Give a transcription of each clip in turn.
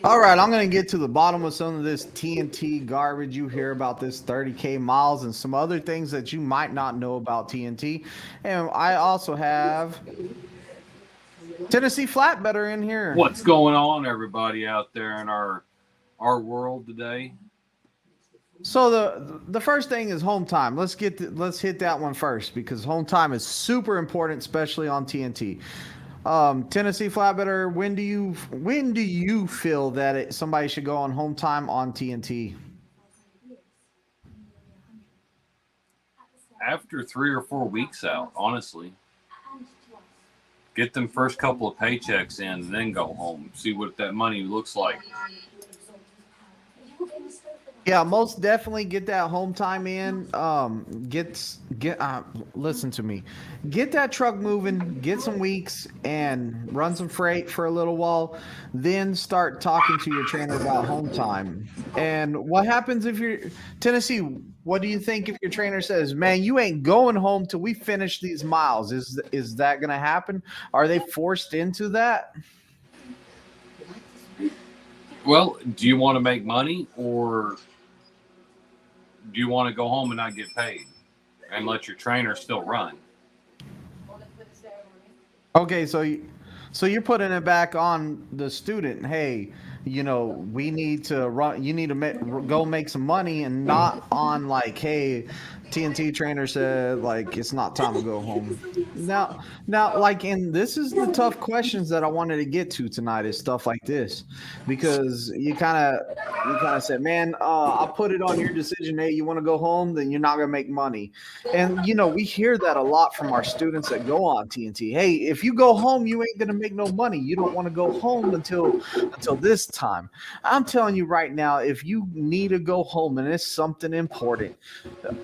All right, I'm going to get to the bottom of some of this TNT garbage you hear about this 30K miles and some other things that you might not know about TNT. And I also have Tennessee Flatbetter in here. What's going on, everybody out there in our world today? So the first thing is home time. Let's hit that one first because home time is super important, especially on TNT. Tennessee Flatbetter, when do you feel that somebody should go on home time on TNT? After 3 or 4 weeks out, honestly, get them first couple of paychecks in, and then go home. See what that money looks like. Yeah, most definitely get that home time in. Listen to me. Get that truck moving, get some weeks, and run some freight for a little while. Then start talking to your trainer about home time. And what happens if you're Tennessee? What do you think if your trainer says, "Man, you ain't going home till we finish these miles"? Is that gonna happen? Are they forced into that? Well, do you want to make money, or do you want to go home and not get paid and let your trainer still run? Okay, so you're putting it back on the student. Hey, we need to run. You need to go make some money, and not on like, hey, TNT trainer said like it's not time to go home. Now, like, and this is the tough questions that I wanted to get to tonight is stuff like this, because you kind of said, man, I'll put it on your decision. Hey, you want to go home, then you're not gonna make money. And we hear that a lot from our students that go on TNT. Hey, if you go home, you ain't gonna make no money. You don't want to go home until this time. I'm telling you right now, if you need to go home and it's something important,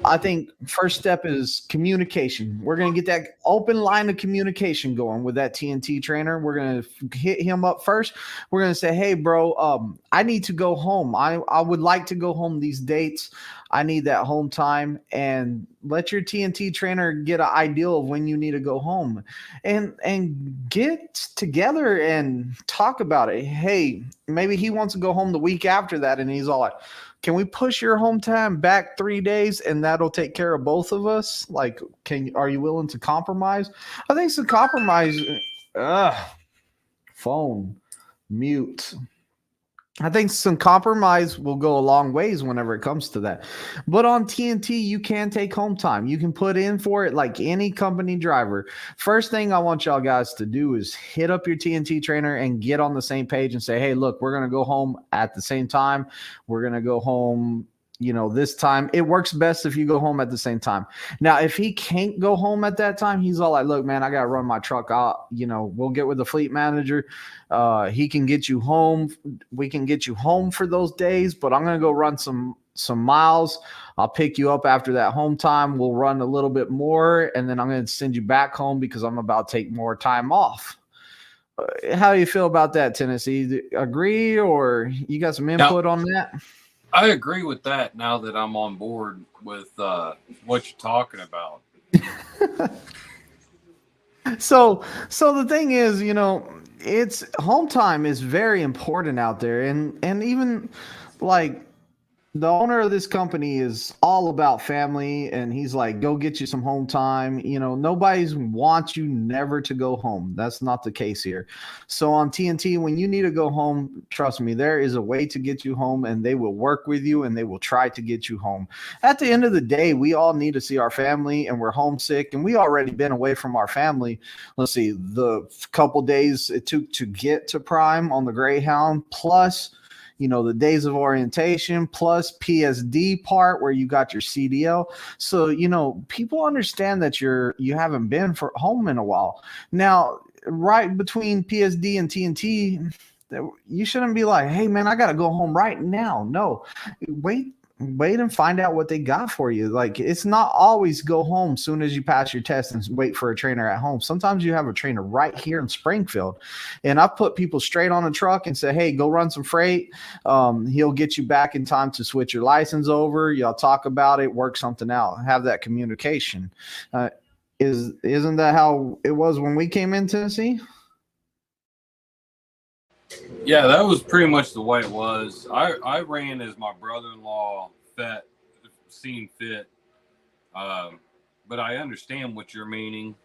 I think first step is communication. We're gonna get that open line of communication going with that TNT trainer. We're gonna hit him up first. We're gonna say, hey, bro, I need to go home. I would like to go home these dates. I need that home time, and let your TNT trainer get an idea of when you need to go home, and get together and talk about it. Hey, maybe he wants to go home the week after that, and he's all like, can we push your home time back 3 days and that'll take care of both of us? Like, are you willing to compromise? I think some compromise. Phone mute. I think some compromise will go a long ways whenever it comes to that. But on TNT, you can take home time. You can put in for it like any company driver. First thing I want y'all guys to do is hit up your TNT trainer and get on the same page and say, hey, look, we're going to go home at the same time. We're going to go home this time. It works best if you go home at the same time. Now, if he can't go home at that time, he's all like, look, man, I got to run my truck out. We'll get with the fleet manager. He can get you home. We can get you home for those days, but I'm going to go run some miles. I'll pick you up after that home time. We'll run a little bit more, and then I'm going to send you back home because I'm about to take more time off. How do you feel about that, Tennessee? Agree, or you got some input on that? I agree with that now that I'm on board with what you're talking about. So the thing is, it's home time is very important out there. And even like the owner of this company is all about family, and he's like, go get you some home time. Nobody's wants you never to go home. That's not the case here. So on TNT, when you need to go home, trust me, there is a way to get you home, and they will work with you and they will try to get you home. At the end of the day, we all need to see our family, and we're homesick, and we already been away from our family. Let's see, the couple days it took to get to Prime on the Greyhound, plus the days of orientation, plus PSD part where you got your CDL. So, people understand that you haven't been for home in a while. Now, right between PSD and TNT, you shouldn't be like, hey, man, I got to go home right now. No, wait and find out what they got for you. Like, it's not always go home soon as you pass your test and wait for a trainer at home. Sometimes you have a trainer right here in Springfield, and I've put people straight on a truck and say, hey, go run some freight. He'll get you back in time to switch your license over. Y'all talk about it, work something out, have that communication. Isn't that how it was when we came in Tennessee? Yeah, that was pretty much the way it was. I ran as my brother-in-law seen fit. But I understand what you're meaning.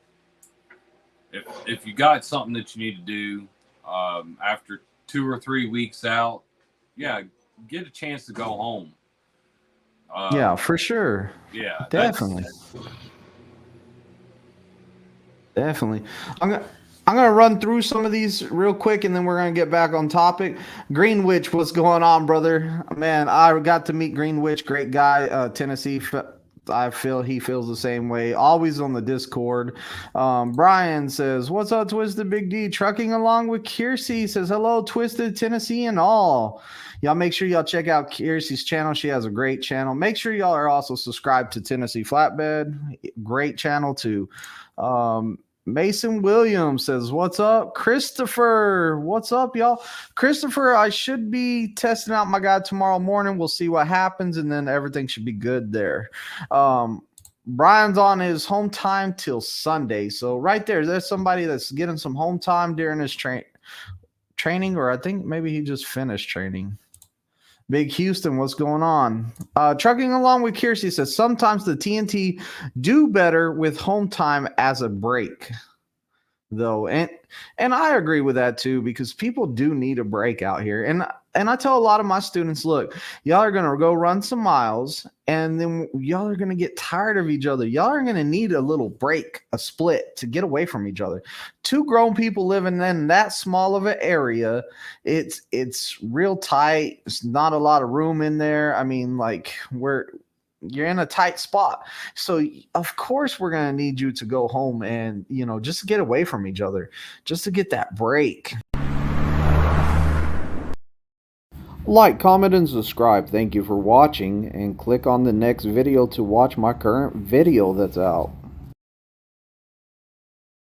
If you got something that you need to do after 2 or 3 weeks out, yeah, get a chance to go home. Yeah, for sure. Yeah, Definitely. I'm gonna run through some of these real quick, and then we're gonna get back on topic. Greenwich, what's going on, brother? Man, I got to meet Greenwich, great guy, Tennessee. I feel he feels the same way. Always on the Discord. Brian says, "What's up, Twisted Big D? Trucking along with Kiersey." Says, "Hello, Twisted Tennessee and all." Y'all make sure y'all check out Kiersey's channel. She has a great channel. Make sure y'all are also subscribed to Tennessee Flatbed. Great channel too. Mason Williams says, "What's up?" Christopher, what's up, y'all? Christopher, I should be testing out my guy tomorrow morning. We'll see what happens, and then everything should be good there. Brian's on his home time till Sunday. So right there's somebody that's getting some home time during his training, or I think maybe he just finished training. Big Houston, what's going on? Trucking along with Kiersey says, sometimes the T&T do better with home time as a break, though. And I agree with that too, because people do need a break out here. And I tell a lot of my students, look, y'all are going to go run some miles, and then y'all are going to get tired of each other. Y'all are going to need a little break, a split, to get away from each other. Two grown people living in that small of an area, it's real tight. It's not a lot of room in there. I mean, like, you're in a tight spot. So of course we're going to need you to go home and, just get away from each other, just to get that break. Like, comment, and subscribe. Thank you for watching, and click on the next video to watch my current video that's out.